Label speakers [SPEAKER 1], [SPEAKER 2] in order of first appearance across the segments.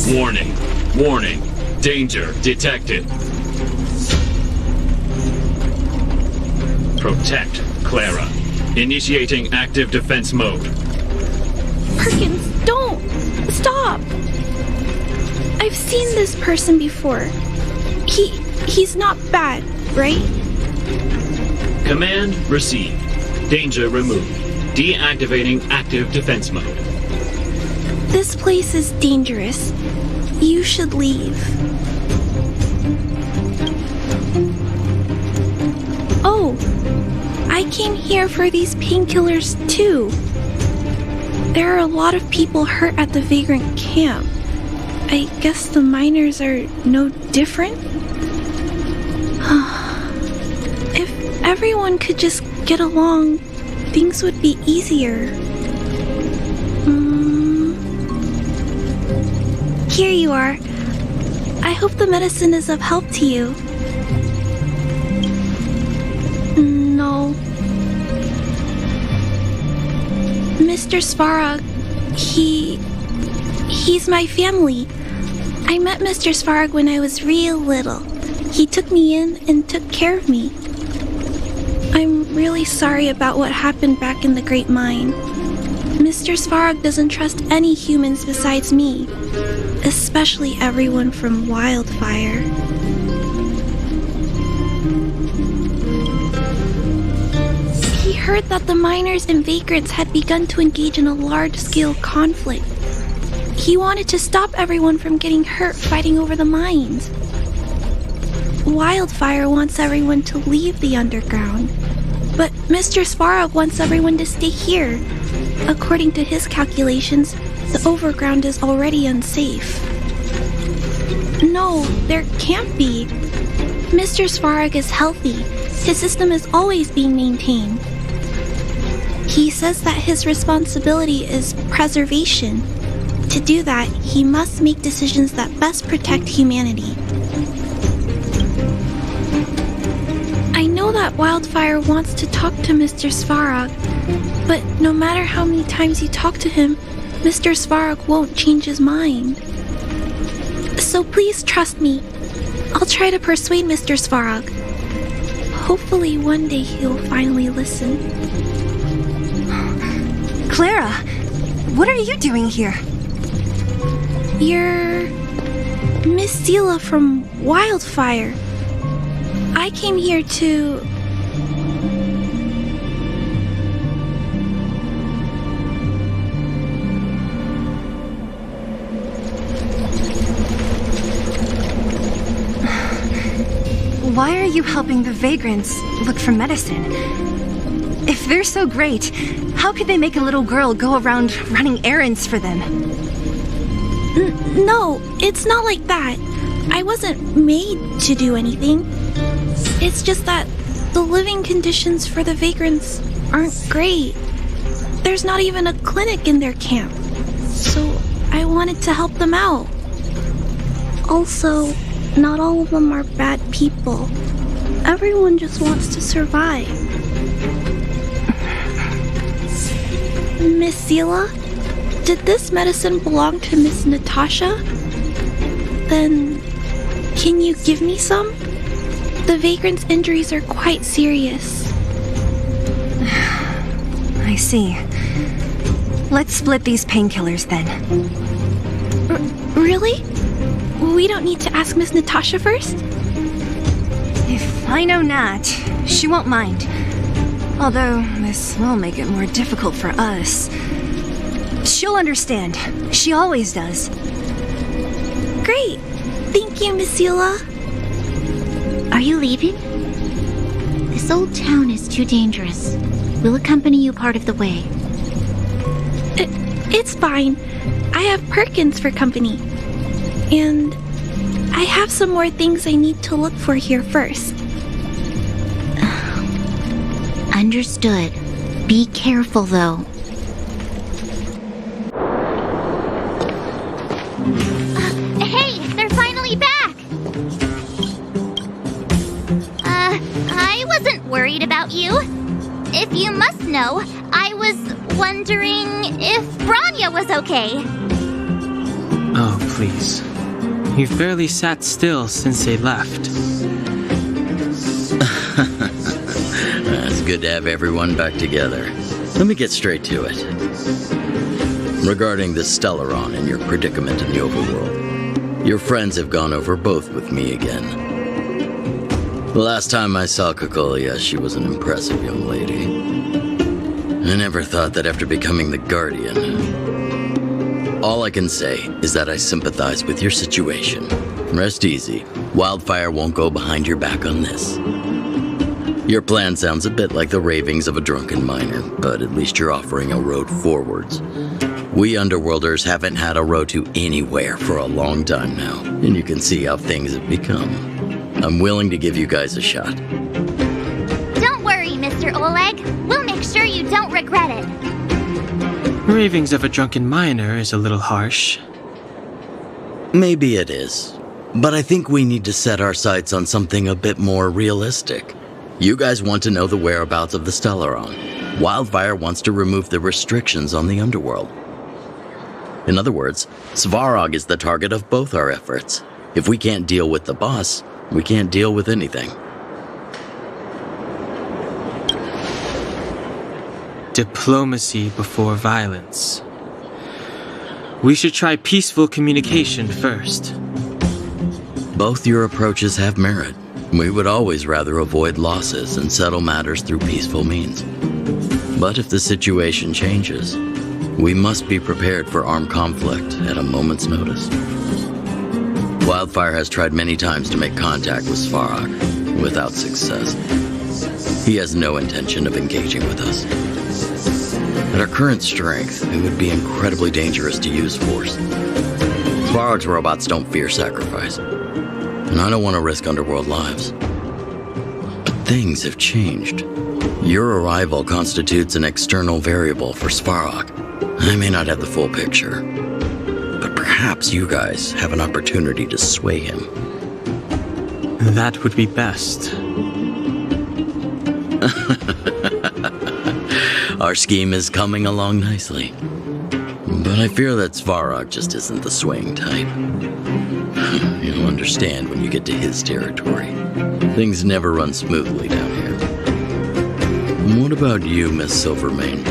[SPEAKER 1] Warning. Warning. Danger detected. Protect Clara. Initiating active defense mode.
[SPEAKER 2] Perkins, don't! Stop! I've seen this person before. He's not bad, right?
[SPEAKER 1] Command received. Danger removed. Deactivating active defense mode.
[SPEAKER 2] This place is dangerous. You should leave. Oh, I came here for these painkillers too. There are a lot of people hurt at the vagrant camp. I guess the miners are no different? If everyone could just get along, things would be easier. Here you are. I hope the medicine is of help to you. No. Mr. Svarog, he's my family. I met Mr. Svarog when I was real little. He took me in and took care of me. I'm really sorry about what happened back in the Great Mine. Mr. Svarog doesn't trust any humans besides me, especially everyone from Wildfire. He heard that the miners and vagrants had begun to engage in a large-scale conflict. He wanted to stop everyone from getting hurt fighting over the mines. Wildfire wants everyone to leave the underground, but Mr. Svarog wants everyone to stay here. According to his calculations, the overground is already unsafe. No, there can't be. Mr. Svarog is healthy. His system is always being maintained. He says that his responsibility is preservation. To do that, he must make decisions that best protect humanity. I know that Wildfire wants to talk to Mr. Svarog, but no matter how many times you talk to him, Mr. Svarog won't change his mind. So please trust me. I'll try to persuade Mr. Svarog. Hopefully one day he'll finally listen.
[SPEAKER 3] Clara, what are you doing here?
[SPEAKER 2] You're Miss Sela from Wildfire. I came here to...
[SPEAKER 3] Why are you helping the vagrants look for medicine? If they're so great, how could they make a little girl go around running errands for them?
[SPEAKER 2] No, it's not like that. I wasn't made to do anything. It's just that the living conditions for the vagrants aren't great. There's not even a clinic in their camp. So I wanted to help them out. Also, not all of them are bad people. Everyone just wants to survive. Miss Sela, did this medicine belong to Miss Natasha? Then, can you give me some? The vagrant's injuries are quite serious.
[SPEAKER 3] I see. Let's split these painkillers then.
[SPEAKER 2] Really? We don't need to ask Miss Natasha first?
[SPEAKER 3] If I know Nat, she won't mind. Although, this will make it more difficult for us. She'll understand. She always does.
[SPEAKER 2] Great! Thank you, Miss Sela.
[SPEAKER 4] Are you leaving? This old town is too dangerous. We'll accompany you part of the way.
[SPEAKER 2] It's fine. I have Perkins for company. And I have some more things I need to look for here first.
[SPEAKER 4] Understood. Be careful, though. Hey, they're finally back! I wasn't worried about you. If you must know, I was wondering if Branya was okay.
[SPEAKER 5] Oh, please. You've barely sat still since they left.
[SPEAKER 6] It's good to have everyone back together. Let me get straight to it. Regarding the Stellaron and your predicament in the overworld, your friends have gone over both with me again. The last time I saw Kokolia, she was an impressive young lady. I never thought that after becoming the Guardian. All I can say is that I sympathize with your situation. Rest easy. Wildfire won't go behind your back on this. Your plan sounds a bit like the ravings of a drunken miner, but at least you're offering a road forwards. We Underworlders haven't had a road to anywhere for a long time now, and you can see how things have become. I'm willing to give you guys a shot.
[SPEAKER 7] Don't worry, Mr. Oleg. We'll make sure you don't regret it.
[SPEAKER 5] Ravings of a drunken miner is a little harsh.
[SPEAKER 6] Maybe it is, but I think we need to set our sights on something a bit more realistic. You guys want to know the whereabouts of the Stellaron. Wildfire wants to remove the restrictions on the Underworld. In other words, Svarog is the target of both our efforts. If we can't deal with the boss, we can't deal with anything.
[SPEAKER 5] Diplomacy before violence. We should try peaceful communication first.
[SPEAKER 6] Both your approaches have merit. We would always rather avoid losses and settle matters through peaceful means. But if the situation changes, we must be prepared for armed conflict at a moment's notice. Wildfire has tried many times to make contact with Svarog, without success. He has no intention of engaging with us. At our current strength, it would be incredibly dangerous to use force. Svarog's robots don't fear sacrifice, and I don't want to risk Underworld lives. But things have changed. Your arrival constitutes an external variable for Svarog. I may not have the full picture, but perhaps you guys have an opportunity to sway him.
[SPEAKER 5] That would be best.
[SPEAKER 6] Our scheme is coming along nicely. But I fear that Svarog just isn't the swaying type. You'll understand when you get to his territory. Things never run smoothly down here. And what about you, Miss Silvermane?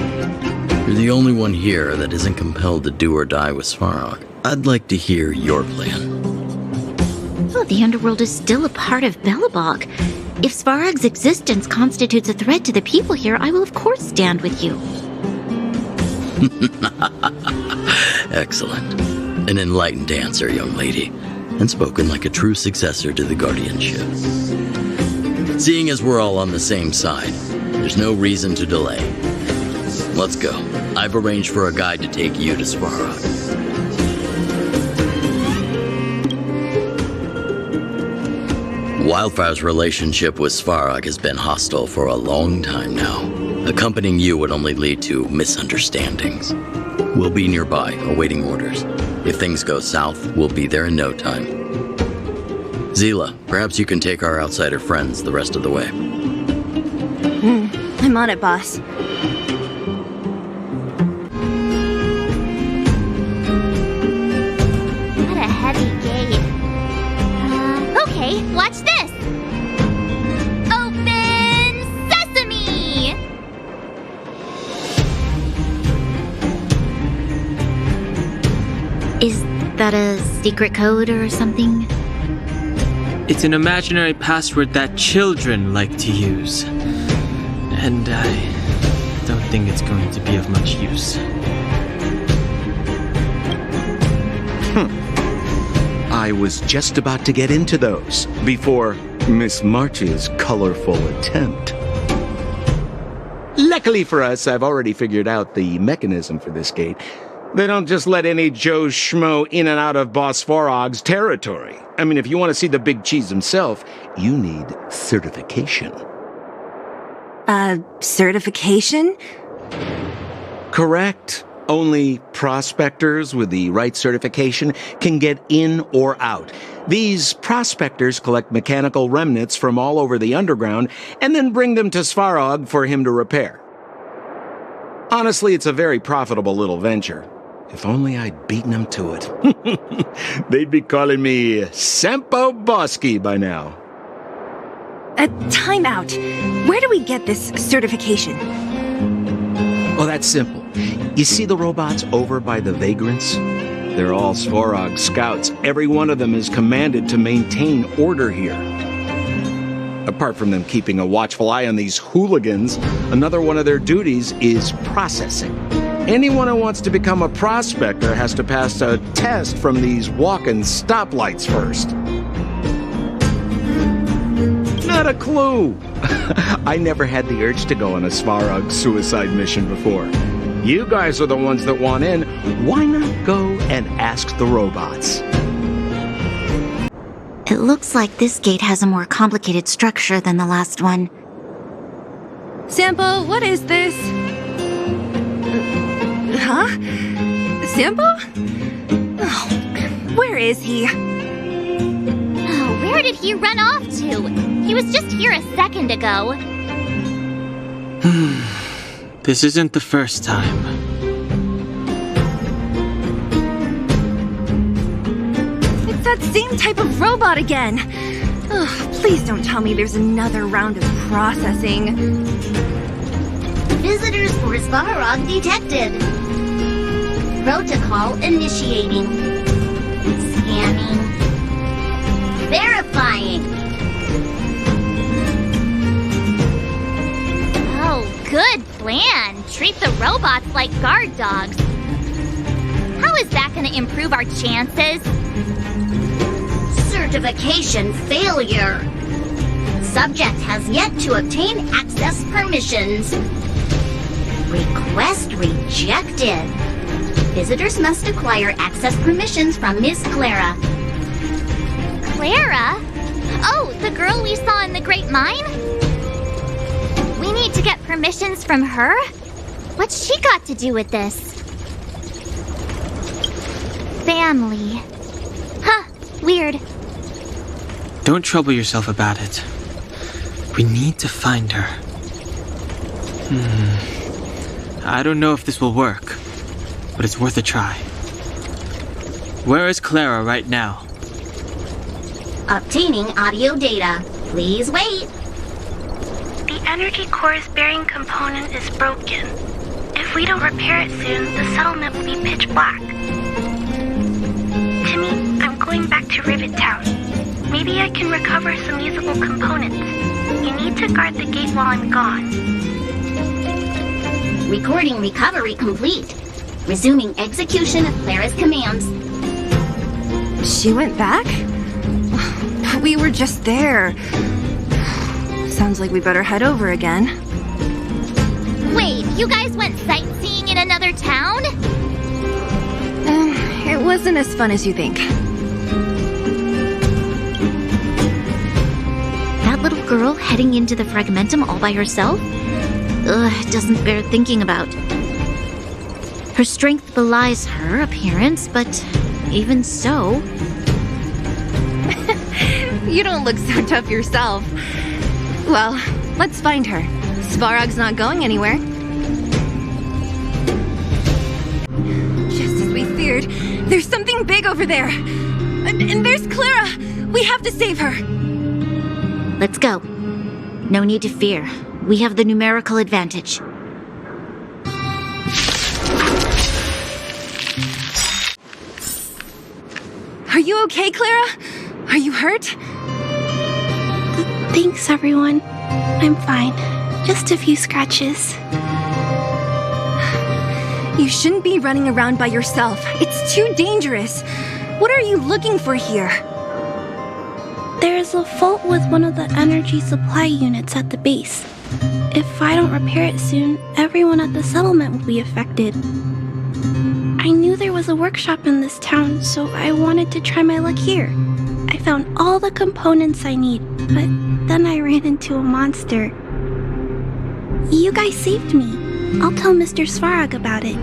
[SPEAKER 6] You're the only one here that isn't compelled to do or die with Svarog. I'd like to hear your plan.
[SPEAKER 4] Oh, the Underworld is still a part of Belobog. If Svarog's existence constitutes a threat to the people here, I will of course stand with you.
[SPEAKER 6] Excellent. An enlightened answer, young lady, and spoken like a true successor to the guardianship. Seeing as we're all on the same side, there's no reason to delay. Let's go. I've arranged for a guide to take you to Svarog. Wildfire's relationship with Svarog has been hostile for a long time now. Accompanying you would only lead to misunderstandings. We'll be nearby, awaiting orders. If things go south, we'll be there in no time. Zila, perhaps you can take our outsider friends the rest of the way.
[SPEAKER 3] I'm on it, boss.
[SPEAKER 7] What a heavy gate. Okay, watch this. Open sesame!
[SPEAKER 4] Is that a secret code or something?
[SPEAKER 5] It's an imaginary password that children like to use. And I don't think it's going to be of much use.
[SPEAKER 8] I was just about to get into those before Miss March's colorful attempt. Luckily for us, I've already figured out the mechanism for this gate. They don't just let any Joe Schmo in and out of Boss Svarog's territory. I mean, if you want to see the big cheese himself, you need certification.
[SPEAKER 3] Certification?
[SPEAKER 8] Correct. Only prospectors with the right certification can get in or out. These prospectors collect mechanical remnants from all over the underground and then bring them to Svarog for him to repair. Honestly, it's a very profitable little venture. If only I'd beaten them to it. They'd be calling me Sempo Bosky by now.
[SPEAKER 3] Time out. Where do we get this certification?
[SPEAKER 8] Oh, that's simple. You see the robots over by the vagrants? They're all Svarog scouts. Every one of them is commanded to maintain order here. Apart from them keeping a watchful eye on these hooligans, another one of their duties is processing. Anyone who wants to become a prospector has to pass a test from these walking stoplights first. Not a clue. I never had the urge to go on a Svarog suicide mission before. You guys are the ones that want in. Why not go and ask the robots?
[SPEAKER 4] It looks like this gate has a more complicated structure than the last one.
[SPEAKER 3] Sampo, what is this? Huh? Sampo? Oh, where is he?
[SPEAKER 7] Oh, where did he run off to? He was just here a second ago.
[SPEAKER 5] This isn't the first time.
[SPEAKER 3] It's that same type of robot again. Ugh, please don't tell me there's another round of processing.
[SPEAKER 9] Visitors for Svarog detected. Protocol initiating. Scanning. Verifying.
[SPEAKER 7] Oh, good plan. Treat the robots like guard dogs. How is that going to improve our chances?
[SPEAKER 9] Certification failure. Subject has yet to obtain access permissions. Request rejected. Visitors must acquire access permissions from Miss Clara.
[SPEAKER 7] Clara? Oh, the girl we saw in the Great Mine? We need to get permissions from her? What's she got to do with this? Family. Huh, weird.
[SPEAKER 5] Don't trouble yourself about it. We need to find her. I don't know if this will work, but it's worth a try. Where is Clara right now?
[SPEAKER 9] Obtaining audio data. Please wait.
[SPEAKER 2] The energy core's bearing component is broken. If we don't repair it soon, the settlement will be pitch black. Timmy, I'm going back to Rivet Town. Maybe I can recover some usable components. You need to guard the gate while I'm gone.
[SPEAKER 9] Recording recovery complete. Resuming execution of Clara's commands.
[SPEAKER 3] She went back? We were just there. Sounds like we better head over again.
[SPEAKER 7] Wait, you guys went sightseeing in another town?
[SPEAKER 3] It wasn't as fun as you think.
[SPEAKER 4] That little girl heading into the Fragmentum all by herself? It doesn't bear thinking about. Her strength belies her appearance, but even so...
[SPEAKER 3] You don't look so tough yourself. Well, let's find her. Svarog's not going anywhere. Just as we feared, there's something big over there. And there's Clara! We have to save her!
[SPEAKER 4] Let's go. No need to fear. We have the numerical advantage.
[SPEAKER 3] Are you okay, Clara? Are you hurt?
[SPEAKER 2] Thanks, everyone. I'm fine. Just a few scratches.
[SPEAKER 3] You shouldn't be running around by yourself. It's too dangerous. What are you looking for here?
[SPEAKER 2] There is a fault with one of the energy supply units at the base. If I don't repair it soon, everyone at the settlement will be affected. I knew there was a workshop in this town, so I wanted to try my luck here. I found all the components I need, but then I ran into a monster. You guys saved me. I'll tell Mr. Svarog about it.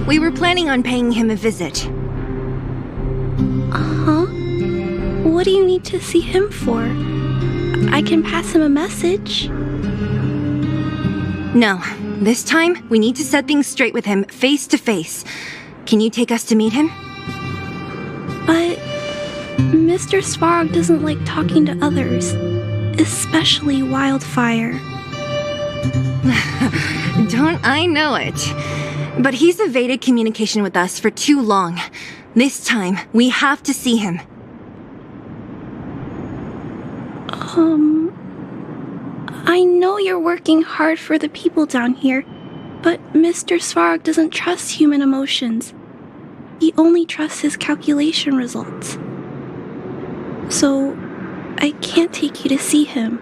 [SPEAKER 3] We were planning on paying him a visit.
[SPEAKER 2] Huh? What do you need to see him for? I can pass him a message.
[SPEAKER 3] No, this time we need to set things straight with him face to face. Can you take us to meet him?
[SPEAKER 2] But Mr. Svarog doesn't like talking to others, especially Wildfire.
[SPEAKER 3] Don't I know it? But he's evaded communication with us for too long. This time, we have to see him.
[SPEAKER 2] I know you're working hard for the people down here, but Mr. Svarog doesn't trust human emotions. He only trusts his calculation results. So, I can't take you to see him.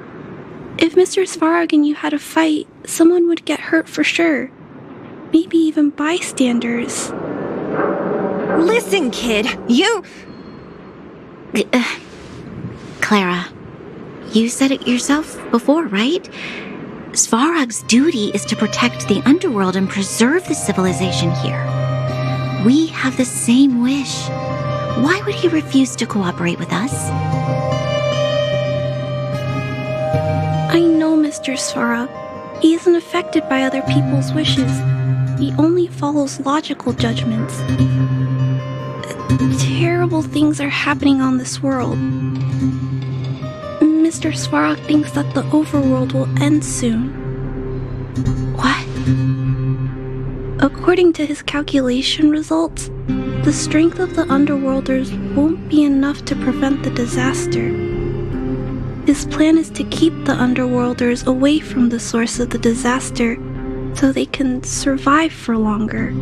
[SPEAKER 2] If Mr. Svarog and you had a fight, someone would get hurt for sure. Maybe even bystanders.
[SPEAKER 3] Listen, kid, you...
[SPEAKER 4] Clara, you said it yourself before, right? Svarog's duty is to protect the underworld and preserve the civilization here. We have the same wish. Why would he refuse to cooperate with us?
[SPEAKER 2] I know Mr. Svarog. He isn't affected by other people's wishes. He only follows logical judgments. Terrible things are happening on this world. Mr. Svarog thinks that the overworld will end soon.
[SPEAKER 4] What?
[SPEAKER 2] According to his calculation results, the strength of the Underworlders won't be enough to prevent the disaster. His plan is to keep the Underworlders away from the source of the disaster so they can survive for longer.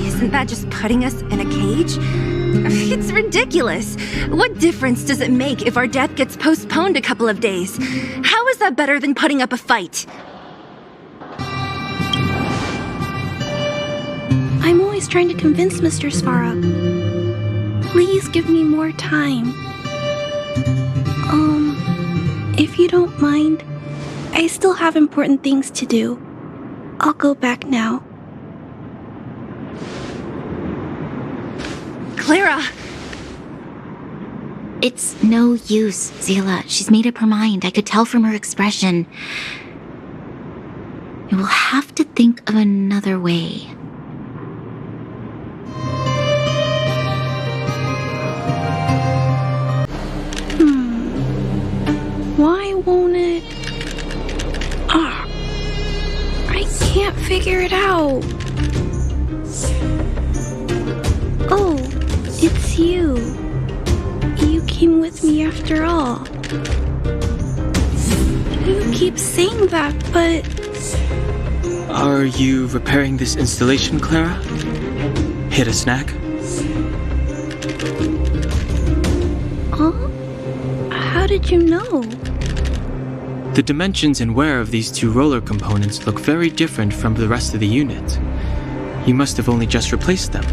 [SPEAKER 3] Isn't that just putting us in a cage? It's ridiculous. What difference does it make if our death gets postponed a couple of days? How is that better than putting up a fight?
[SPEAKER 2] I'm always trying to convince Mr. Svarog. Please give me more time. If you don't mind, I still have important things to do. I'll go back now.
[SPEAKER 3] Clara!
[SPEAKER 4] It's no use, Zila. She's made up her mind. I could tell from her expression. We will have to think of another way.
[SPEAKER 2] Why won't it... I can't figure it out. Oh, it's you. You came with me after all. You keep saying that, but...
[SPEAKER 5] Are you repairing this installation, Clara? Hit a snack?
[SPEAKER 2] Huh? How did you know?
[SPEAKER 5] The dimensions and wear of these two roller components look very different from the rest of the unit. You must have only just replaced them.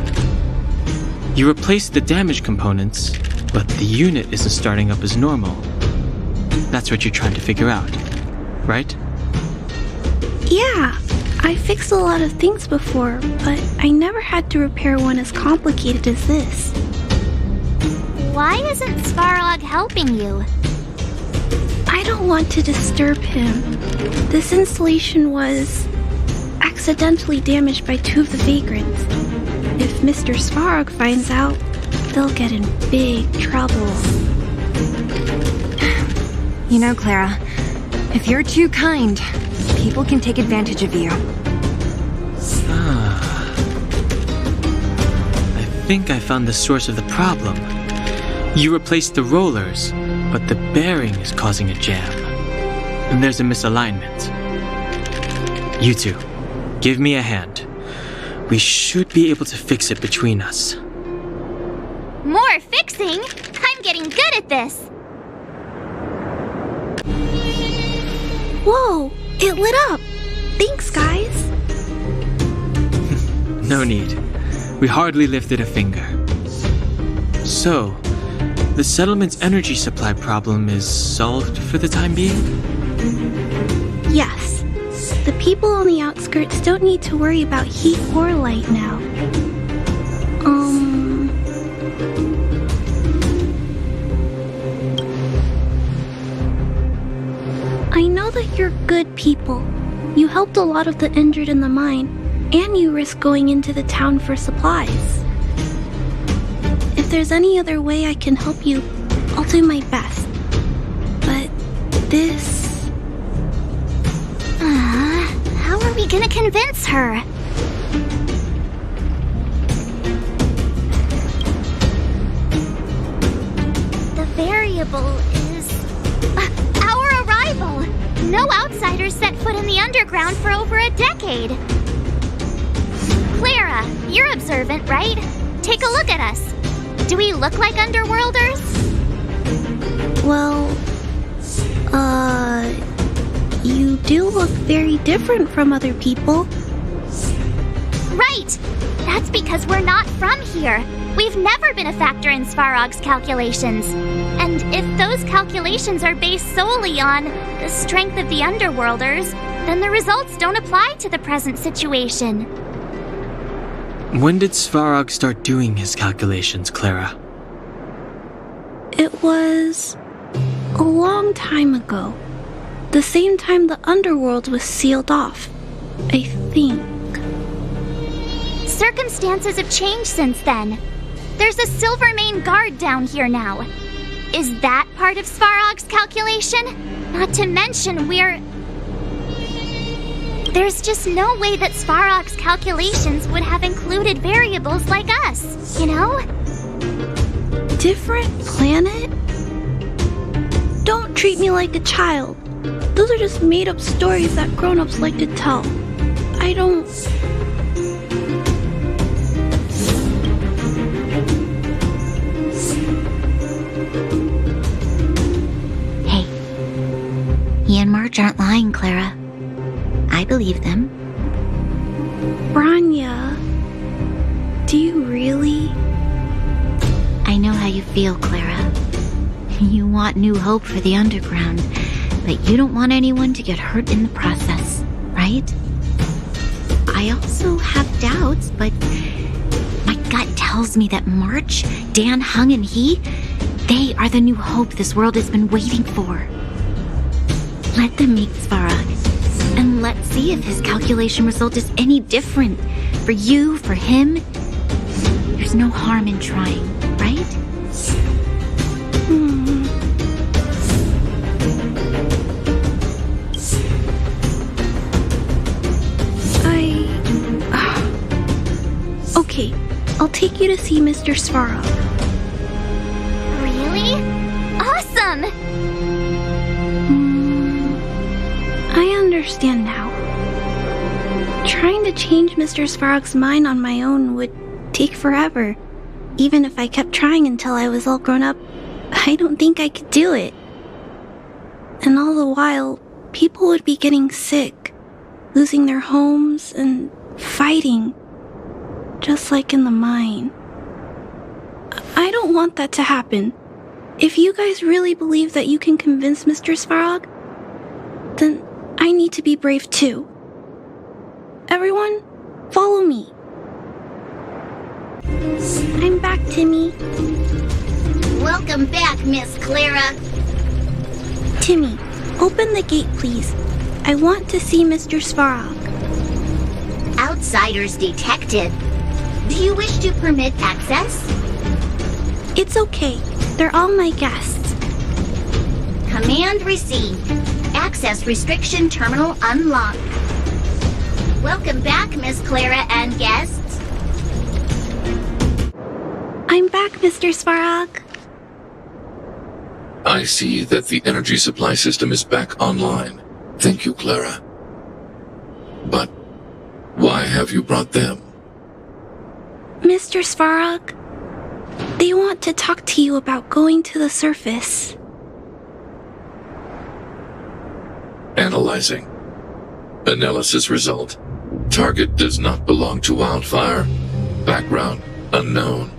[SPEAKER 5] You replaced the damaged components, but the unit isn't starting up as normal. That's what you're trying to figure out, right?
[SPEAKER 2] Yeah, I fixed a lot of things before, but I never had to repair one as complicated as this.
[SPEAKER 7] Why isn't Svarog helping you?
[SPEAKER 2] I don't want to disturb him. This installation was accidentally damaged by two of the vagrants. If Mr. Svarog finds out, they'll get in big trouble.
[SPEAKER 3] You know, Clara, if you're too kind, people can take advantage of you.
[SPEAKER 5] I think I found the source of the problem. You replaced the rollers, but the bearing is causing a jam. And there's a misalignment. You two, give me a hand. We should be able to fix it between us.
[SPEAKER 7] More fixing? I'm getting good at this.
[SPEAKER 2] Whoa, it lit up. Thanks, guys.
[SPEAKER 5] No need. We hardly lifted a finger. So, the settlement's energy supply problem is solved for the time being?
[SPEAKER 2] Yes. The people on the outskirts don't need to worry about heat or light now. I know that you're good people, You helped a lot of the injured in the mine, and you risked going into the town for supplies. If there's any other way I can help you, I'll do my best. But this...
[SPEAKER 7] How are we gonna convince her? The variable is... our arrival! No outsiders set foot in the underground for over a decade. Clara, you're observant, right? Take a look at us. Do we look like underworlders?
[SPEAKER 2] Well, you do look very different from other people.
[SPEAKER 7] Right! That's because we're not from here. We've never been a factor in Svarog's calculations. And if those calculations are based solely on the strength of the underworlders, then the results don't apply to the present situation.
[SPEAKER 5] When did Svarog start doing his calculations, Clara?
[SPEAKER 2] It was a long time ago. The same time the underworld was sealed off, I think.
[SPEAKER 7] Circumstances have changed since then. There's a Silvermane guard down here now. Is that part of Svarog's calculation? Not to mention there's just no way that Svarog's calculations would have included variables like us, you know?
[SPEAKER 2] Different planet? Don't treat me like a child. Those are just made-up stories that grown-ups like to tell. I don't...
[SPEAKER 4] Hey, he and Marge aren't lying, Clara. I believe them.
[SPEAKER 2] Branya, do you really?
[SPEAKER 4] I know how you feel, Clara. You want new hope for the underground, but you don't want anyone to get hurt in the process, right? I also have doubts, but my gut tells me that March, Dan, Hung, and they are the new hope this world has been waiting for. Let them meet Svarog, and let's see if his calculation result is any different. For you, for him, there's no harm in trying, right?
[SPEAKER 2] Okay, I'll take you to see Mr. Svarog.
[SPEAKER 7] Really? Awesome!
[SPEAKER 2] I understand now. Trying to change Mr. Svarog's mind on my own would take forever. Even if I kept trying until I was all grown up, I don't think I could do it. And all the while, people would be getting sick, losing their homes, and fighting. Just like in the mine. I don't want that to happen. If you guys really believe that you can convince Mr. Svarog, then I need to be brave too. Everyone, follow me. I'm back, Timmy.
[SPEAKER 9] Welcome back, Miss Clara.
[SPEAKER 2] Timmy, open the gate, please. I want to see Mr. Svarog.
[SPEAKER 9] Outsiders detected. Do you wish to permit access?
[SPEAKER 2] It's okay. They're all my guests.
[SPEAKER 9] Command received. Access restriction terminal unlocked. Welcome back, Miss Clara and guests.
[SPEAKER 2] I'm back, Mr. Svarog.
[SPEAKER 10] I see that the energy supply system is back online. Thank you, Clara. But why have you brought them?
[SPEAKER 2] Mr. Svarog, they want to talk to you about going to the surface.
[SPEAKER 10] Analyzing. Analysis result. Target does not belong to Wildfire. Background unknown.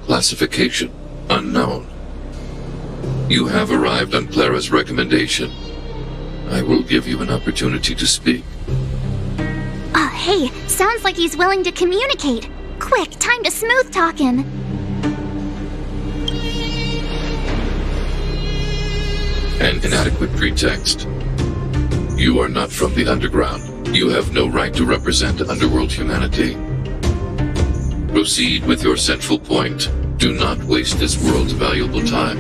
[SPEAKER 10] Classification unknown. You have arrived on Clara's recommendation. I will give you an opportunity to speak.
[SPEAKER 7] Hey, sounds like he's willing to communicate. Quick, time to smooth talk him.
[SPEAKER 10] An inadequate pretext. You are not from the underground. You have no right to represent underworld humanity. Proceed with your central point. Do not waste this world's valuable time.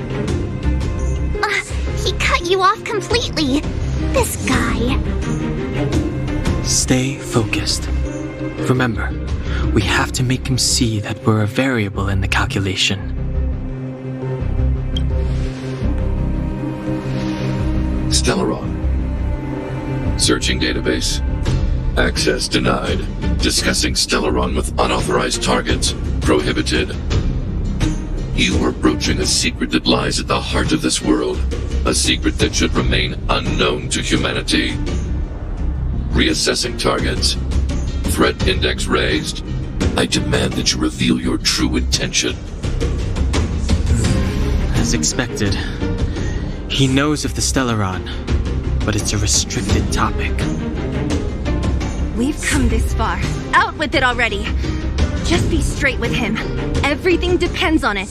[SPEAKER 7] He cut you off completely. This guy.
[SPEAKER 5] Stay focused. Remember, we have to make him see that we're a variable in the calculation.
[SPEAKER 10] Stellaron. Searching database. Access denied. Discussing Stellaron with unauthorized targets. Prohibited. You are broaching a secret that lies at the heart of this world. A secret that should remain unknown to humanity. Reassessing targets. Threat index raised. I demand that you reveal your true intention.
[SPEAKER 5] As expected. He knows of the Stellaron, but it's a restricted topic.
[SPEAKER 3] We've come this far. Out with it already. Just be straight with him. Everything depends on it.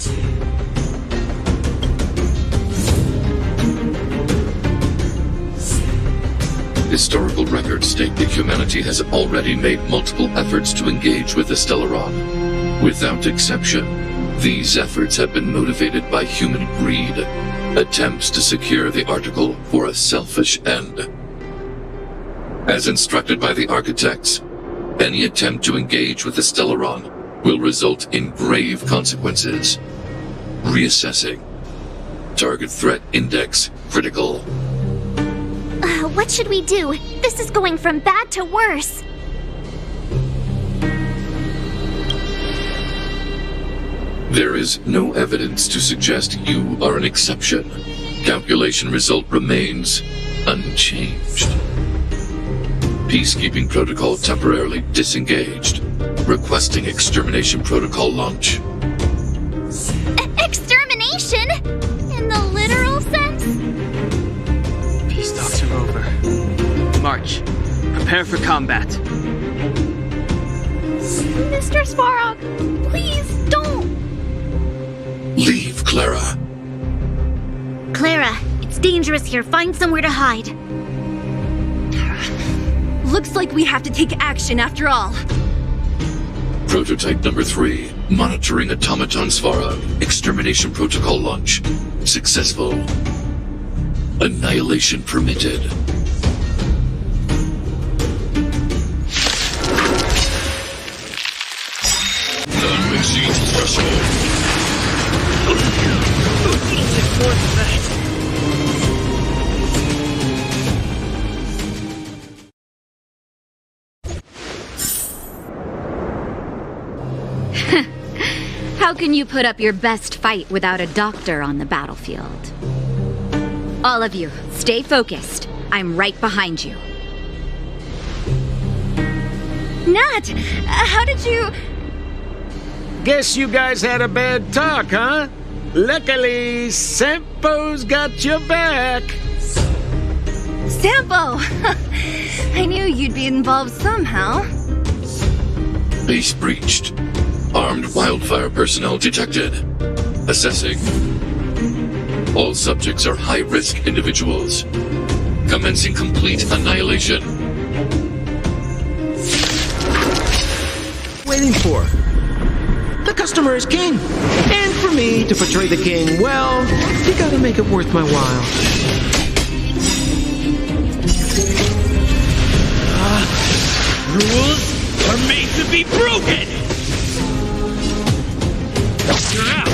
[SPEAKER 10] Historical records state that humanity has already made multiple efforts to engage with the Stellaron. Without exception, these efforts have been motivated by human greed, attempts to secure the article for a selfish end. As instructed by the architects, any attempt to engage with the Stellaron will result in grave consequences. Reassessing. Target threat index critical.
[SPEAKER 7] What should we do? This is going from bad to worse.
[SPEAKER 10] There is no evidence to suggest you are an exception. Calculation result remains unchanged. Peacekeeping protocol temporarily disengaged. Requesting extermination protocol launch.
[SPEAKER 7] Extermination? In the literal sense?
[SPEAKER 5] Peace talks are over. March. Prepare for combat.
[SPEAKER 2] Mr. Svarog, please don't!
[SPEAKER 10] Leave, Clara.
[SPEAKER 4] Clara, it's dangerous here. Find somewhere to hide.
[SPEAKER 3] Looks like we have to take action after all.
[SPEAKER 10] Prototype number 3. Monitoring automaton Svarog. Extermination protocol launch. Successful. Annihilation permitted. None exceeds threshold.
[SPEAKER 11] How can you put up your best fight without a doctor on the battlefield? All of you, stay focused. I'm right behind you.
[SPEAKER 3] Nat, how did you...
[SPEAKER 8] Guess you guys had a bad talk, huh? Luckily, Sampo's got your back.
[SPEAKER 3] Sampo! I knew you'd be involved somehow.
[SPEAKER 10] Base breached. Armed wildfire personnel detected. Assessing. All subjects are high-risk individuals. Commencing complete annihilation.
[SPEAKER 8] Waiting for? The customer is king. And for me to portray the king, well, you gotta make it worth my while.
[SPEAKER 1] Rules are made to be broken! You're out!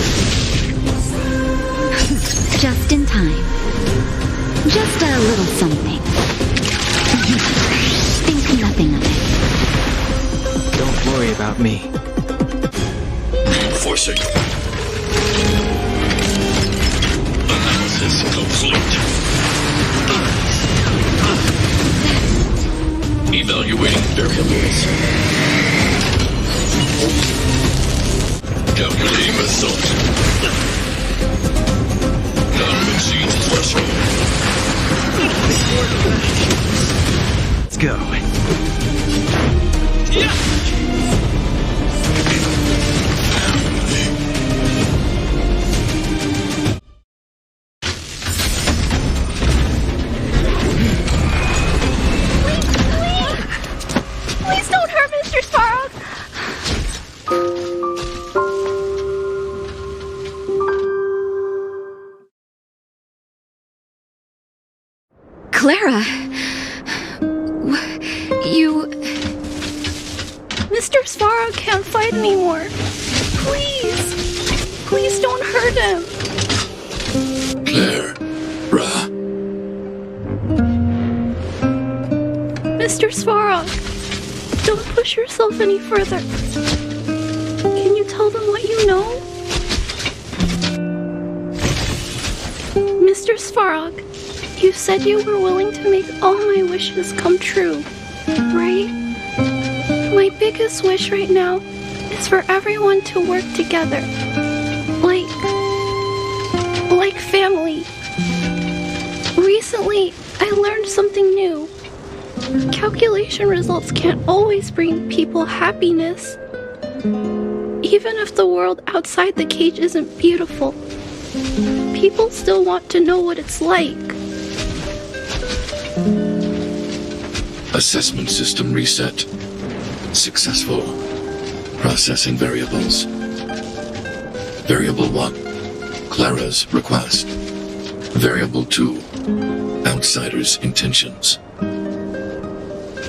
[SPEAKER 11] Just in time. Just a little something. Think nothing of it.
[SPEAKER 5] Don't worry about me.
[SPEAKER 10] Forcing. Analysis complete. Evaluating variables. Calculating result. None exceeds threshold.
[SPEAKER 5] Let's go.
[SPEAKER 1] Yeah!
[SPEAKER 2] Mr. Svarog can't fight anymore. Please. Please don't hurt him.
[SPEAKER 10] Clara.
[SPEAKER 2] Mr. Svarog, don't push yourself any further. Can you tell them what you know? Mr. Svarog, you said you were willing to make all my wishes come true, right? My biggest wish right now is for everyone to work together. Like family. Recently, I learned something new. Calculation results can't always bring people happiness. Even if the world outside the cage isn't beautiful, people still want to know what it's like.
[SPEAKER 10] Assessment system reset. Successful. Processing variables. Variable 1. Clara's request. Variable 2. Outsider's intentions.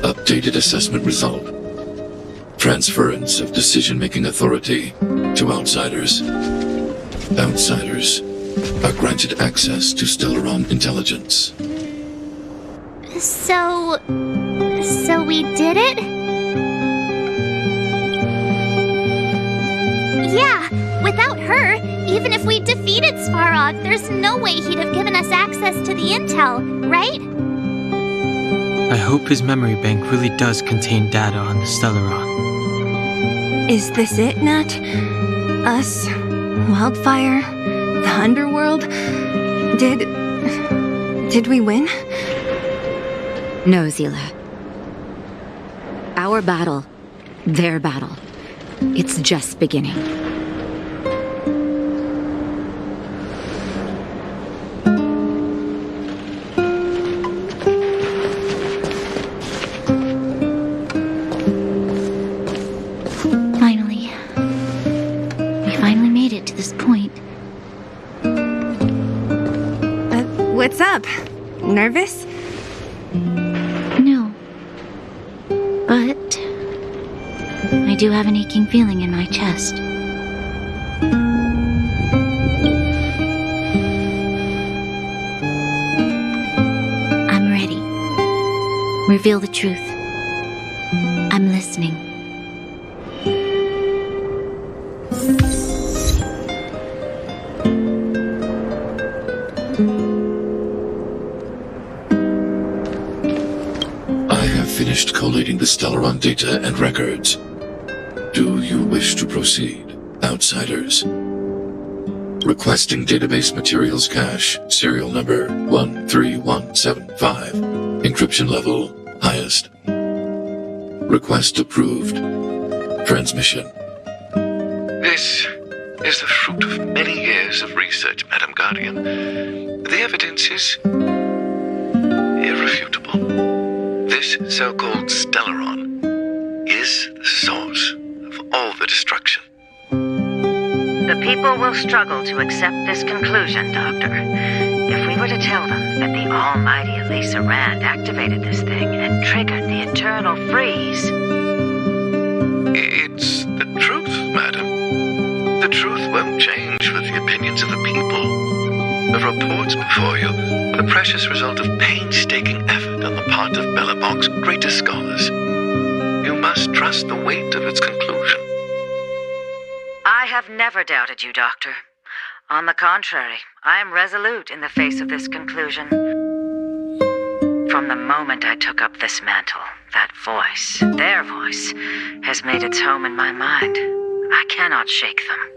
[SPEAKER 10] Updated assessment result. Transference of decision-making authority to outsiders. Outsiders are granted access to Stellaron intelligence.
[SPEAKER 7] So we did it? Yeah, without her, even if we defeated Svarog, there's no way he'd have given us access to the intel, right?
[SPEAKER 5] I hope his memory bank really does contain data on the Stellaron.
[SPEAKER 3] Is this it, Nat? Us? Wildfire? The Underworld? Did we win?
[SPEAKER 11] No, Zila. Our battle, their battle, it's just beginning.
[SPEAKER 4] We finally made it to this point.
[SPEAKER 3] What's up? Nervous?
[SPEAKER 4] No. But I do have an aching feeling in my chest. I'm ready. Reveal the truth. I'm listening.
[SPEAKER 10] Finished collating the Stellaron data and records. Do you wish to proceed, outsiders? Requesting database materials cache, serial number 13175. Encryption level, highest. Request approved. Transmission.
[SPEAKER 12] This is the fruit of many years of research, Madam Guardian. The evidence is irrefutable. This so-called Stellaron is the source of all the destruction.
[SPEAKER 13] The people will struggle to accept this conclusion, Doctor. If we were to tell them that the almighty Elisa Rand activated this thing and triggered the eternal freeze...
[SPEAKER 12] It's the truth, madam. The truth won't change with the opinions of the people. The reports before you are the precious result of painstaking effort on the part of Belobog's greatest scholars. You must trust the weight of its conclusion.
[SPEAKER 13] I have never doubted you, Doctor. On the contrary, I am resolute in the face of this conclusion. From the moment I took up this mantle, that voice, their voice, has made its home in my mind. I cannot shake them.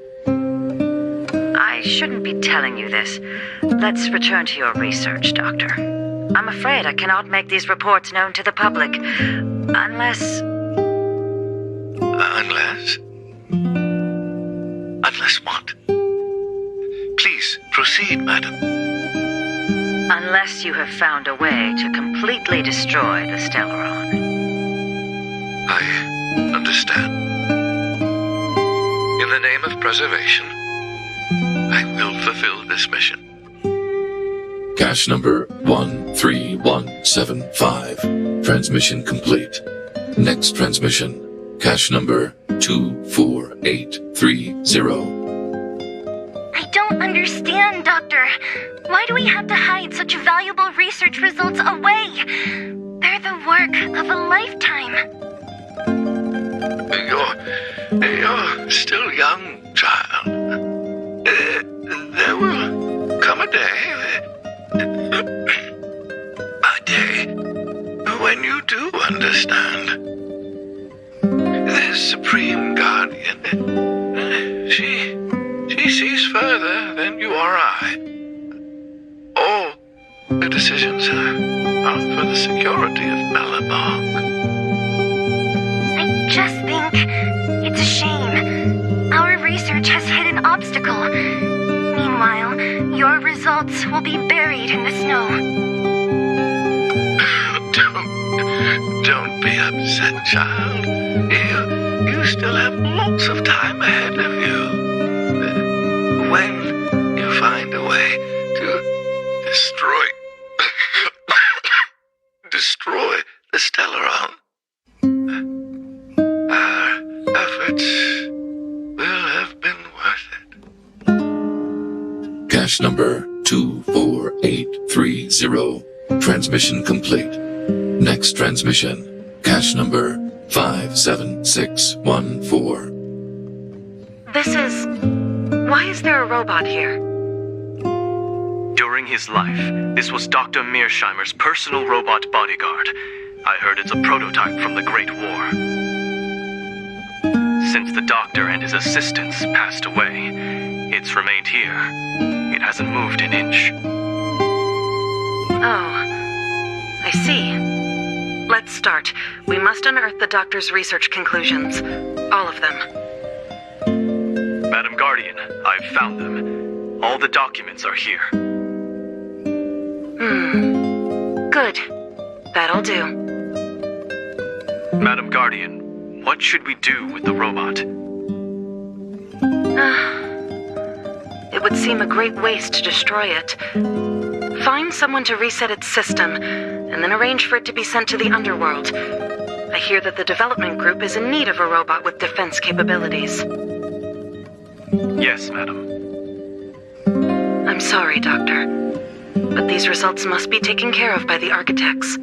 [SPEAKER 13] I shouldn't be telling you this. Let's return to your research, Doctor. I'm afraid I cannot make these reports known to the public, unless...
[SPEAKER 12] Unless what? Please, proceed, madam.
[SPEAKER 13] Unless you have found a way to completely destroy the Stellaron.
[SPEAKER 12] I understand. In the name of preservation, I will fulfill this mission.
[SPEAKER 10] Cache number 13175. Transmission complete. Next transmission. Cache number 24830.
[SPEAKER 3] I don't understand, Doctor. Why do we have to hide such valuable research results away? They're the work of a lifetime.
[SPEAKER 12] You're still young, child. There will come a day, when you do understand. This Supreme Guardian, she sees further than you or I. All the decisions are for the security of Belobog.
[SPEAKER 3] I just think it's a shame. Our research has hit an obstacle. Meanwhile, your results will be buried in the snow.
[SPEAKER 12] Don't be upset, child. You still have lots of time ahead of you. When you find a way to destroy the Stellaron, our efforts will have been worth it.
[SPEAKER 10] Cache number 24830. Transmission complete. Next transmission. Cache number 57614.
[SPEAKER 13] Why is there a robot here?
[SPEAKER 14] During his life, this was Dr. Mearsheimer's personal robot bodyguard. I heard it's a prototype from the Great War. Since the doctor and his assistants passed away, it's remained here. It hasn't moved an inch.
[SPEAKER 13] Oh, I see. Let's start. We must unearth the doctor's research conclusions. All of them.
[SPEAKER 14] Madam Guardian, I've found them. All the documents are here.
[SPEAKER 13] Good. That'll do.
[SPEAKER 14] Madam Guardian, what should we do with the robot?
[SPEAKER 13] It would seem a great waste to destroy it. Find someone to reset its system, and then arrange for it to be sent to the underworld. I hear that the development group is in need of a robot with defense capabilities.
[SPEAKER 14] Yes, madam.
[SPEAKER 13] I'm sorry, Doctor, but these results must be taken care of by the architects.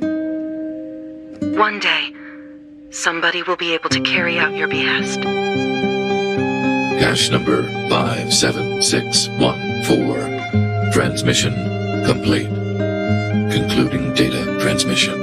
[SPEAKER 13] One day, somebody will be able to carry out your behest.
[SPEAKER 10] Cache number 57614. Transmission complete. Concluding data transmission.